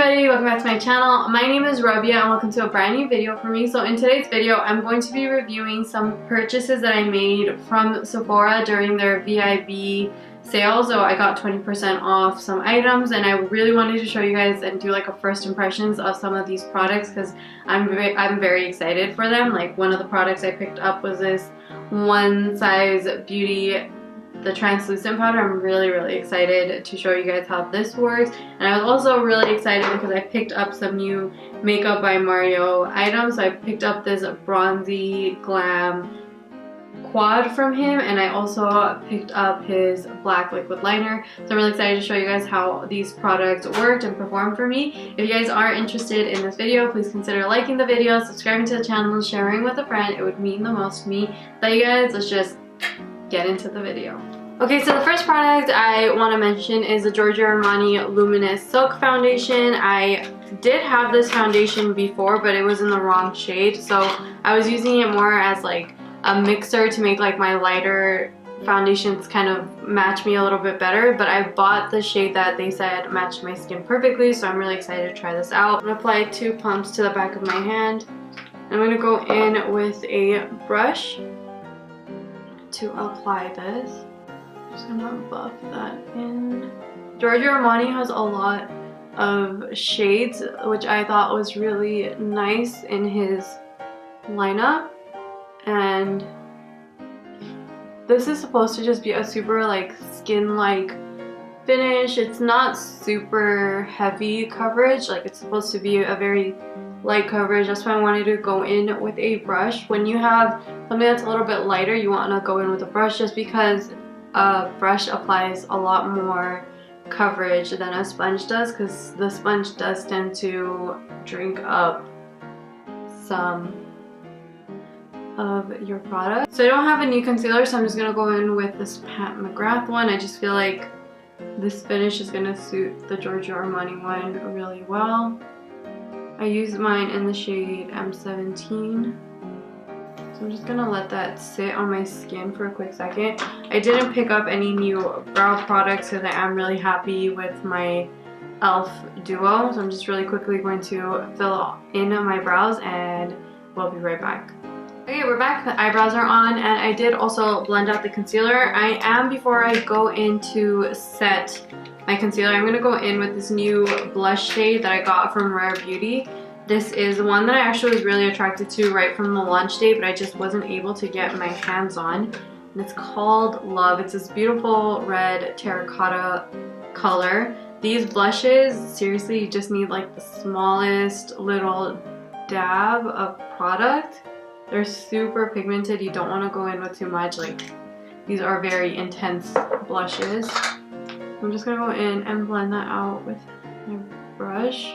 everybody, welcome back to my channel. My name is RABYA and welcome to a brand new video for me. So in today's video, I'm going to be reviewing some purchases that I made from Sephora during their VIB sale. So I got 20% off some items and I really wanted to show you guys and do like a first impressions of some of these products because I'm very excited for them. Like one of the products I picked up was this One Size Beauty, the translucent powder. I'm really excited to show you guys how this works, and I was also really excited because I picked up some new Makeup by Mario items. So I picked up this Bronzey GLAM quad from him, and I also picked up his black liquid liner. So I'm really excited to show you guys how these products worked and performed for me. If you guys are interested in this video, please consider liking the video, subscribing to the channel, and sharing with a friend. It would mean the most to me. So you guys, let's just get into the video. Okay, so the first product I want to mention is the Giorgio Armani Luminous Silk Foundation. I did have this foundation before, but it was in the wrong shade, so I was using it more as like a mixer to make like my lighter foundations kind of match me a little bit better, but I bought the shade that they said matched my skin perfectly, so I'm really excited to try this out. I'm going to apply 2 pumps to the back of my hand. I'm going to go in with a brush to apply this. I'm just gonna buff that in. Giorgio Armani has a lot of shades, which I thought was really nice in his lineup, and this is supposed to just be a super like skin-like finish. It's not super heavy coverage, like it's supposed to be a very light coverage. That's why I wanted to go in with a brush. When you have something that's a little bit lighter, you want to go in with a brush just because a brush applies a lot more coverage than a sponge does, because the sponge does tend to drink up some of your product. So I don't have a new concealer, so I'm just gonna go in with this MACGRATH one. I just feel like this finish is gonna suit the Giorgio Armani one really well. I used mine in the shade M17. So I'm just gonna let that sit on my skin for a quick second. I didn't pick up any new brow products because I am really happy with my e.l.f. duo. So I'm just really quickly going to fill in my brows and we'll be right back. Okay, we're back. The eyebrows are on, and I did also blend out the concealer. Before I go in to set my concealer, I'm gonna go in with this new blush shade that I got from Rare Beauty. This is one that I actually was really attracted to right from the launch date, but I just wasn't able to get my hands on. And it's called Love. It's this beautiful red terracotta color. These blushes, seriously, you just need like the smallest little dab of product. They're super pigmented. You don't want to go in with too much. Like, these are very intense blushes. I'm just gonna go in and blend that out with my brush.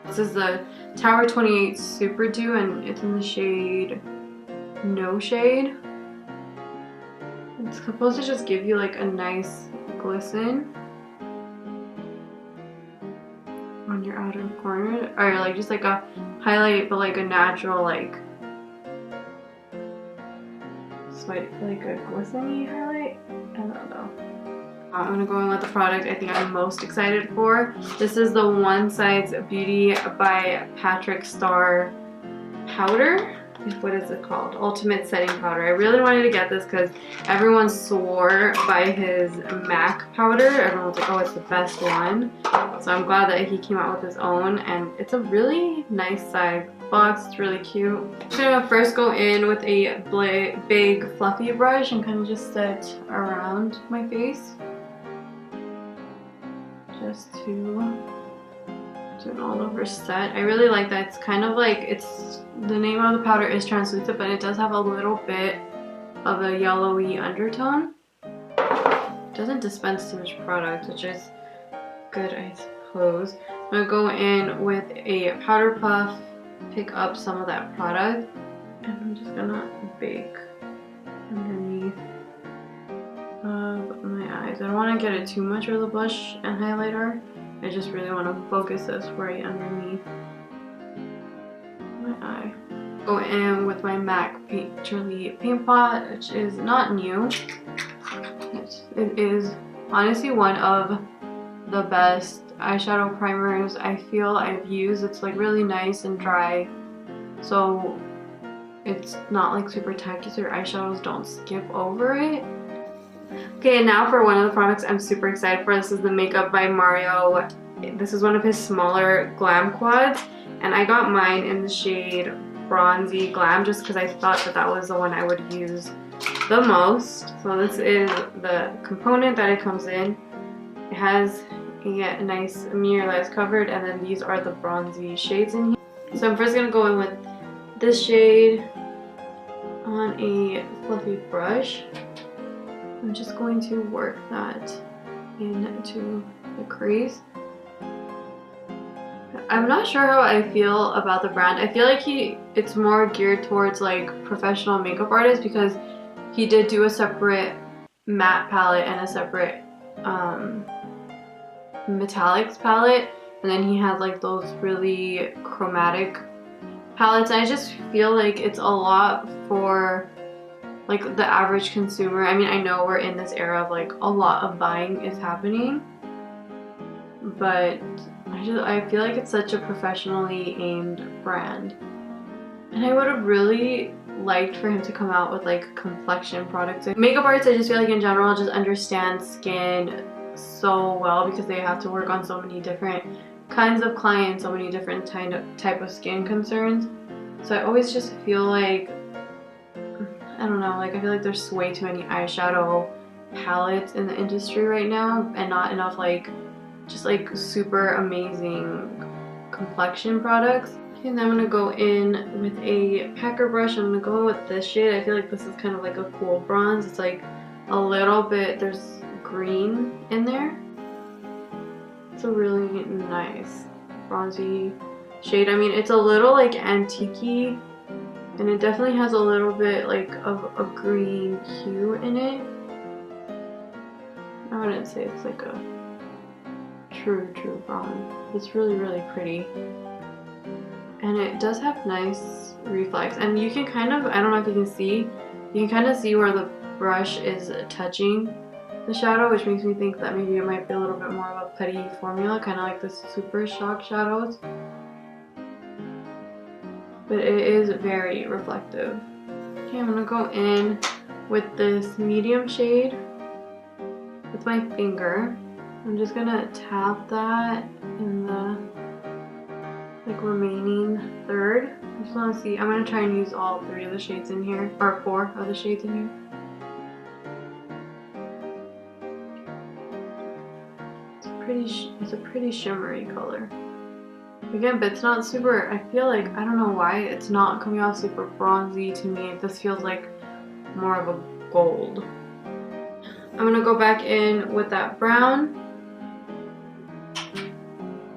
This is the Tower 28 Super Dew, and it's in the shade No Shade. It's supposed to just give you like a nice glisten on your outer corner, or like just like a highlight, but like a natural like slight, like a glistening highlight. I don't know. I'm gonna go in with the product I think I'm most excited for. This is the One Size Beauty by STARR powder. What is it called? Ultimate Setting Powder. I really wanted to get this because everyone swore by his MAC powder. Everyone was like, oh, it's the best one. So I'm glad that he came out with his own, and it's a really nice size box. It's really cute. I'm just gonna first go in with a big fluffy brush and kind of just set around my face, just to do an all over set. I really like that. It's kind of like, the name of the powder is translucent, but it does have a little bit of a yellowy undertone. It doesn't dispense too much product, which is good, I suppose. I'm gonna go in with a powder puff, pick up some of that product, and I'm just gonna bake underneath of my eyes. I don't want to get it too much with the blush and highlighter. I just really want to focus this right underneath my eye. Go in with my MAC Painterly paint pot, which is not new. It is honestly one of the best eyeshadow primers I feel I've used. It's like really nice and dry, so it's not like super tacky, so your eyeshadows don't skip over it. Okay, and now for one of the products I'm super excited for. This is the Makeup by Mario. This is one of his smaller glam quads, and I got mine in the shade Bronzy Glam just because I thought that that was the one I would use the most. So this is the component that it comes in. It has a nice mirror that is covered, and then these are the bronzy shades in here. So I'm first going to go in with this shade on a fluffy brush. I'm just going to work that into the crease. I'm not sure how I feel about the brand. I feel like it's more geared towards like professional makeup artists, because he did do a separate matte palette and a separate metallics palette, and then he had like those really chromatic palettes. And I just feel like it's a lot for like the average consumer. I mean, I know we're in this era of like a lot of buying is happening, but I feel like it's such a professionally aimed brand, and I would have really liked for him to come out with like complexion products. Makeup artists, I just feel like in general just understand skin so well, because they have to work on so many different kinds of clients, so many different type of skin concerns. So I always just feel like, I don't know, like I feel like there's way too many eyeshadow palettes in the industry right now, and not enough like just like super amazing complexion products. Okay, and then I'm going to go in with a packer brush. I'm going to go with this shade. I feel like this is kind of like a cool bronze. It's like a little bit, there's green in there. It's a really nice bronzy shade. I mean, it's a little like antique-y, and it definitely has a little bit like of a green hue in it. I wouldn't say it's like a true bronze. It's really pretty, and it does have nice reflex, and you can kind of, I don't know if you can see, you can kind of see where the brush is touching the shadow, which makes me think that maybe it might be a little bit more of a putty formula, kind of like the Super Shock shadows, but it is very reflective. Okay, I'm gonna go in with this medium shade with my finger. I'm just gonna tap that in the like remaining third. I just want to see, I'm gonna try and use all 3 of the shades in here, or 4 of the shades in here. It's a pretty shimmery color. Again, but it's not super, I feel like, I don't know why it's not coming off super bronzy to me. This feels like more of a gold. I'm gonna go back in with that brown,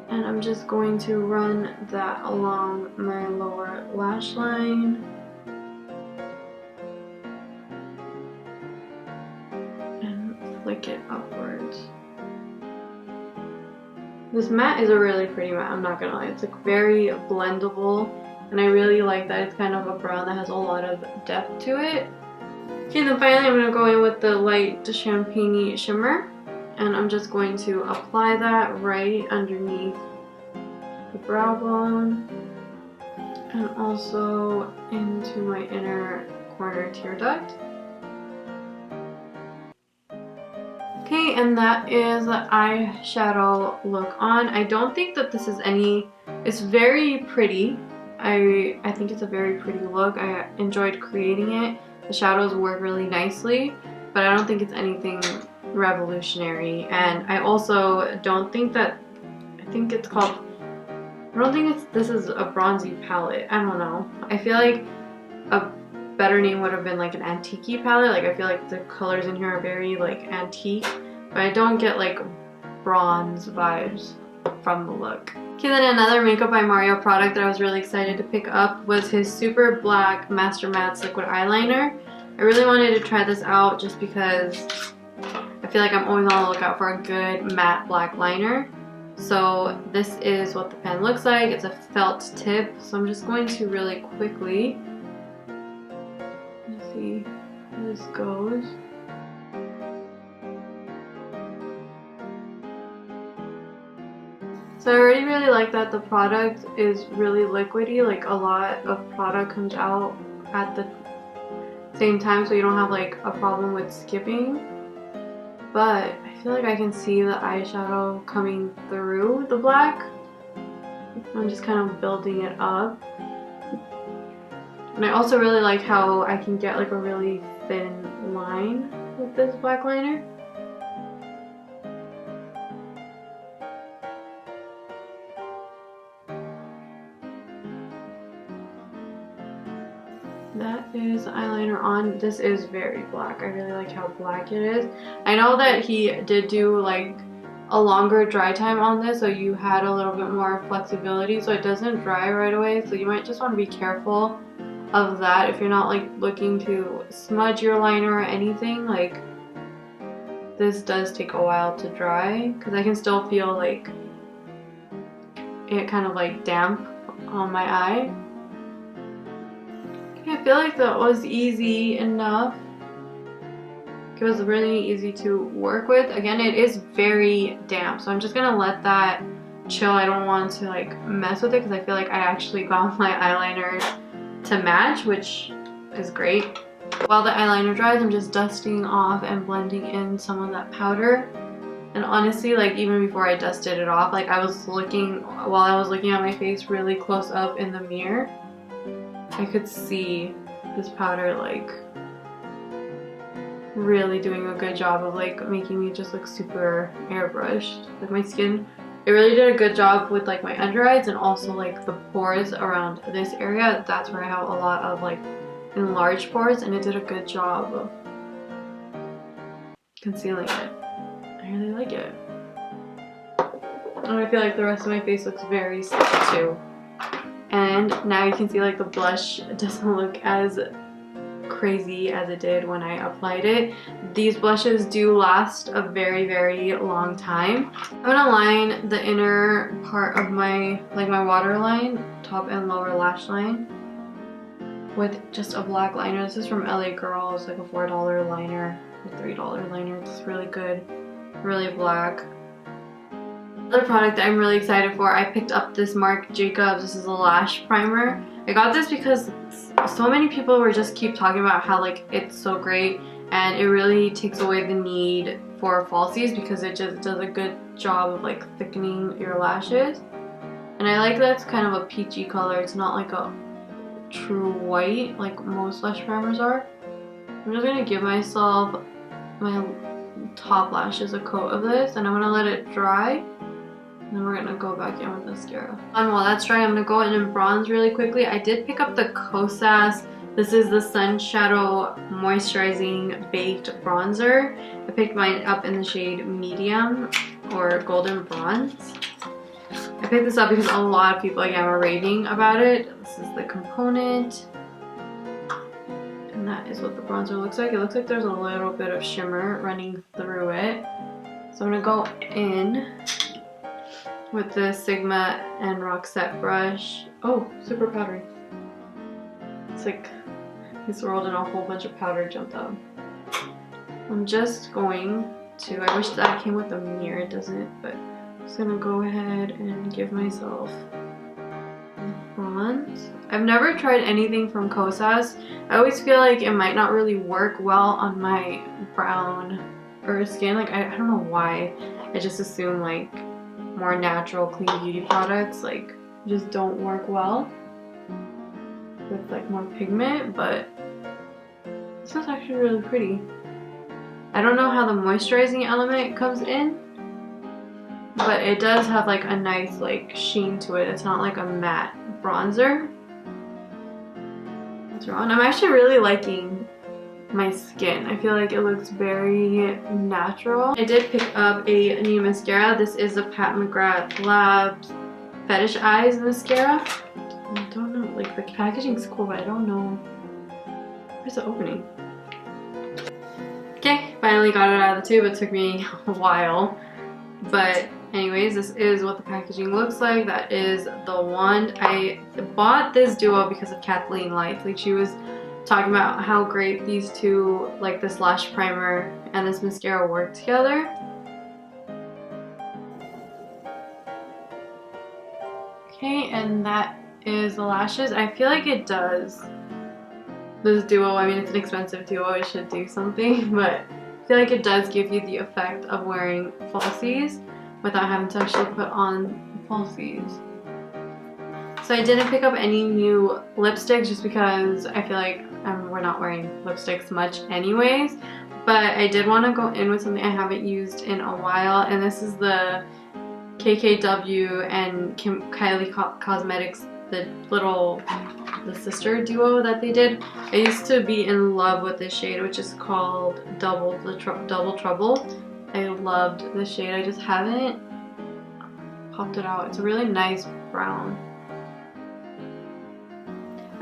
and I'm just going to run that along my lower lash line. And flick it upwards. This matte is a really pretty matte, I'm not gonna lie. It's like very blendable, and I really like that it's kind of a brown that has a lot of depth to it. Okay, and then finally I'm gonna go in with the light champagne shimmer, and I'm just going to apply that right underneath the brow bone, and also into my inner corner tear duct. Okay, and that is the eyeshadow look on. I don't think that this is it's very pretty. I think it's a very pretty look. I enjoyed creating it. The shadows work really nicely, but I don't think it's anything revolutionary. And I also don't think that, I think it's called, I don't think this is a bronzy palette. I don't know. I feel like a better name would have been like an antique palette. Like I feel like the colors in here are very like antique, but I don't get like bronze vibes from the look. Okay, then another Makeup by Mario product that I was really excited to pick up was his Super Black Master Mattes Liquid Eyeliner. I really wanted to try this out just because I feel like I'm always on the lookout for a good matte black liner. So this is what the pen looks like. It's a felt tip, so I'm just going to really quickly see how this goes. So I already really like that the product is really liquidy, like a lot of product comes out at the same time so you don't have like a problem with skipping. But I feel like I can see the eyeshadow coming through the black. I'm just kind of building it up. And I also really like how I can get like a really thin line with this black liner. That is eyeliner on. This is very black. I really like how black it is. I know that he did do like a longer dry time on this, so you had a little bit more flexibility so it doesn't dry right away. So you might just want to be careful of that if you're not like looking to smudge your liner or anything. Like, this does take a while to dry because I can still feel like it kind of like damp on my eye. I feel like that was easy enough. It was really easy to work with. Again, it is very damp, so I'm just gonna let that chill. I don't want to like mess with it because I feel like I actually got my eyeliner to match, which is great. While the eyeliner dries, I'm just dusting off and blending in some of that powder. And honestly, like even before I dusted it off, like I was looking, while I was looking at my face really close up in the mirror, I could see this powder like really doing a good job of like making me just look super airbrushed. Like my skin, it really did a good job with like my under eyes and also like the pores around this area. That's where I have a lot of like enlarged pores, and it did a good job of concealing it. I really like it. And I feel like the rest of my face looks very sticky too. And now you can see like the blush doesn't look as crazy as it did when I applied it. These blushes do last a very, very long time. I'm gonna line the inner part of my, like my waterline, top and lower lash line, with just a black liner. This is from LA Girl. It's like a $4 liner, a $3 liner. It's really good, really black. Another product that I'm really excited for, I picked up this Marc Jacobs. This is a lash primer. I got this because so many people were just keep talking about how like it's so great, and it really takes away the need for falsies because it just does a good job of like thickening your lashes. And I like that it's kind of a peachy color. It's not like a true white like most lash primers are. I'm just gonna give myself my top lashes a coat of this, and I'm gonna let it dry. And then we're gonna go back in with mascara. And while that's dry, I'm gonna go in and bronze really quickly. I did pick up the Kosas. This is the Sun Shadow Moisturizing Baked Bronzer. I picked mine up in the shade medium or golden bronze. I picked this up because a lot of people again were raving about it. This is the component. And that is what the bronzer looks like. It looks like there's a little bit of shimmer running through it. So I'm gonna go in with the Sigma and Roxette brush. Oh, super powdery. It's like he swirled and a whole bunch of powder jumped out. I'm just going to, I wish that came with a mirror, it doesn't, but I'm just gonna go ahead and give myself bronze. I've never tried anything from Kosas. I always feel like it might not really work well on my brown or skin. Like I don't know why. I just assume like more natural clean beauty products like just don't work well with like more pigment, but this is actually really pretty. I don't know how the moisturizing element comes in, but it does have like a nice like sheen to it. It's not like a matte bronzer. What's wrong? I'm actually really liking my skin. I feel like it looks very natural. I did pick up a new mascara. This is the Pat McGrath Labs Fetish Eyes mascara. I don't know, like the packaging's cool, but I don't know. Where's the opening? Okay, finally got it out of the tube. It took me a while. But anyways, this is what the packaging looks like. That is the wand. I bought this duo because of Kathleen Lights. Like she was talking about how great these two, like this lash primer and this mascara, work together. and that is the lashes. I feel like it does. This duo, I mean, it's an expensive duo, it should do something, but I feel like it does give you the effect of wearing falsies without having to actually put on falsies. So I didn't pick up any new lipsticks just because I feel like we're not wearing lipsticks much anyways, but I did want to go in with something I haven't used in a while, and this is the KKW and KYLIE Cosmetics, the sister duo that they did. I used to be in love with this shade, which is called Double Trouble. I loved this shade. I just haven't popped it out. It's a really nice brown.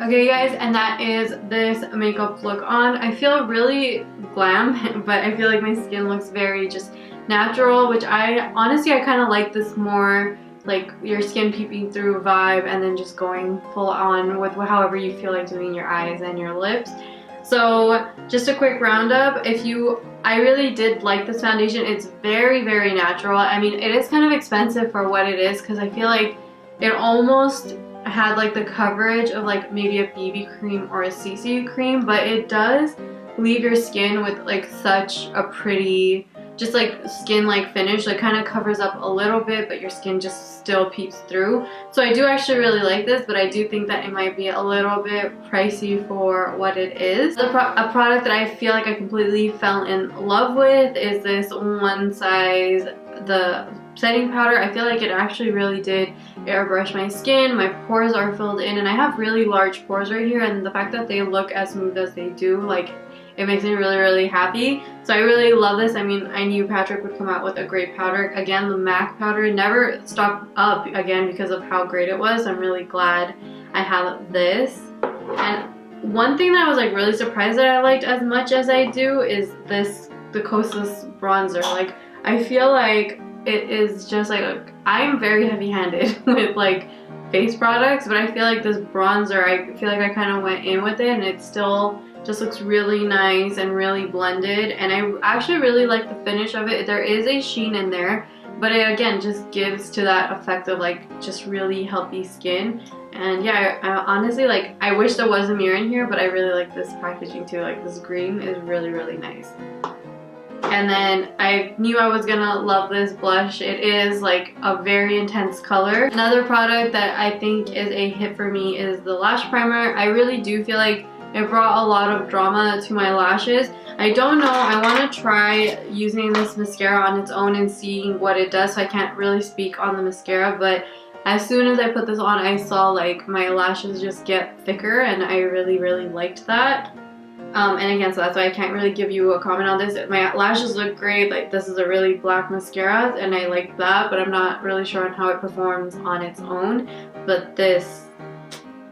Okay guys, and that is this makeup look on. I feel really glam, but I feel like my skin looks very just natural, which I kind of like this more like your skin peeping through vibe, and then just going full on with however you feel like doing your eyes and your lips. So just a quick roundup. I really did like this foundation. It's very, very natural. I mean, it is kind of expensive for what it is, because I feel like it almost had like the coverage of like maybe a BB cream or a CC cream, but it does leave your skin with like such a pretty, just like skin like finish. Like kind of covers up a little bit, but your skin just still peeps through. So I do actually really like this, but I do think that it might be a little bit pricey for what it is. A product that I feel like I completely fell in love with is this One Size, the setting powder. I feel like it actually really did airbrush my skin. My pores are filled in, and I have really large pores right here, and the fact that they look as smooth as they do, like, it makes me really, really happy. So I really love this. I mean, I knew Patrick would come out with a great powder. Again, the MAC powder never stocked up again because of how great it was. I'm really glad I have this. And one thing that I was like really surprised that I liked as much as I do is this, the Kosas bronzer. Like, I feel like it is just like, I'm very heavy-handed with like face products, but I feel like this bronzer, I feel like I kind of went in with it, and it still just looks really nice and really blended, and I actually really like the finish of it. There is a sheen in there, but it again just gives to that effect of like just really healthy skin. And yeah, I honestly, like, I wish there was a mirror in here, but I really like this packaging too. Like, this green is really, really nice. And then I knew I was gonna love this blush. It is like a very intense color. Another product that I think is a hit for me is the lash primer. I really do feel like it brought a lot of drama to my lashes. I don't know, I want to try using this mascara on its own and seeing what it does, so I can't really speak on the mascara, but as soon as I put this on, I saw like my lashes just get thicker, and I really, really liked that. And again, so that's why I can't really give you a comment on this. My lashes look great. Like, this is a really black mascara, and I like that, but I'm not really sure on how it performs on its own. But this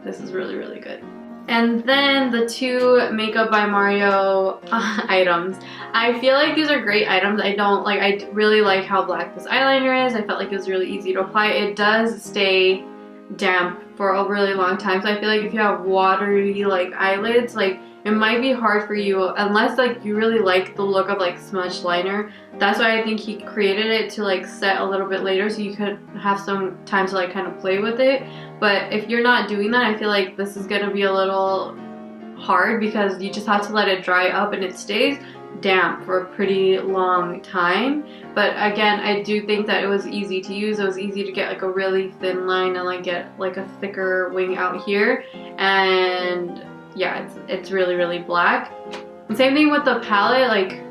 is really, really good. And then the two Makeup by Mario items. I feel like these are great items. I really like how black this eyeliner is. I felt like it was really easy to apply. It does stay damp for a really long time, so I feel like if you have watery like eyelids, like, it might be hard for you unless like you really like the look of like smudged liner. That's why I think he created it to like set a little bit later, so you could have some time to like kind of play with it. But if you're not doing that, I feel like this is gonna be a little hard because you just have to let it dry up, and it stays damp for a pretty long time. But again, I do think that it was easy to use. It was easy to get like a really thin line and like get like a thicker wing out here, and yeah, it's really, really black. And same thing with the palette. Like,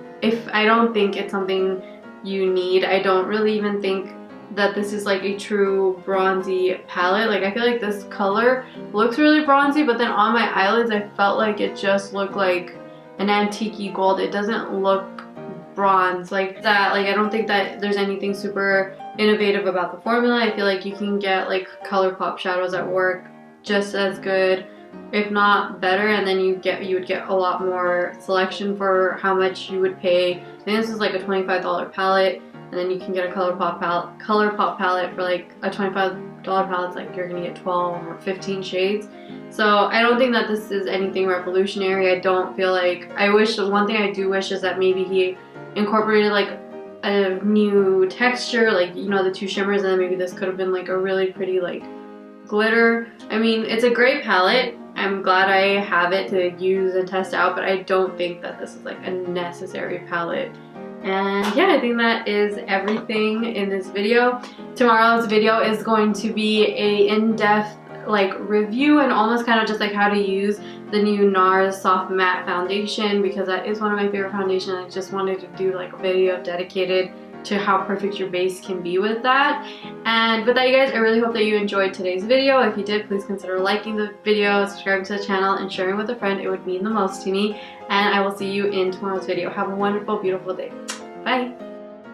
I don't think it's something you need. I don't really even think that this is like a true bronzy palette. Like, I feel like this color looks really bronzy, but then on my eyelids I felt like it just looked like an antique-y gold. It doesn't look bronze like that. Like, I don't think that there's anything super innovative about the formula. I feel like you can get like ColourPop shadows that work just as good, if not better, and then you would get a lot more selection for how much you would pay. I think this is like a $25 palette, and then you can get a ColourPop palette for like a $25 palette. It's like you're gonna get 12 or 15 shades. So I don't think that this is anything revolutionary. I don't feel like, one thing I do wish is that maybe he incorporated like a new texture, like, you know, the two shimmers, and then maybe this could have been like a really pretty like glitter. I mean, it's a great palette. I'm glad I have it to use and test out, but I don't think that this is like a necessary palette. And yeah, I think that is everything in this video. Tomorrow's video is going to be a in-depth like review and almost kind of just like how to use the new NARS Soft Matte Foundation, because that is one of my favorite foundations. I just wanted to do like a video dedicated to how perfect your base can be with that. And with that, you guys, I really hope that you enjoyed today's video. If you did, please consider liking the video, subscribing to the channel, and sharing with a friend. It would mean the most to me. And I will see you in tomorrow's video. Have a wonderful, beautiful day. Bye.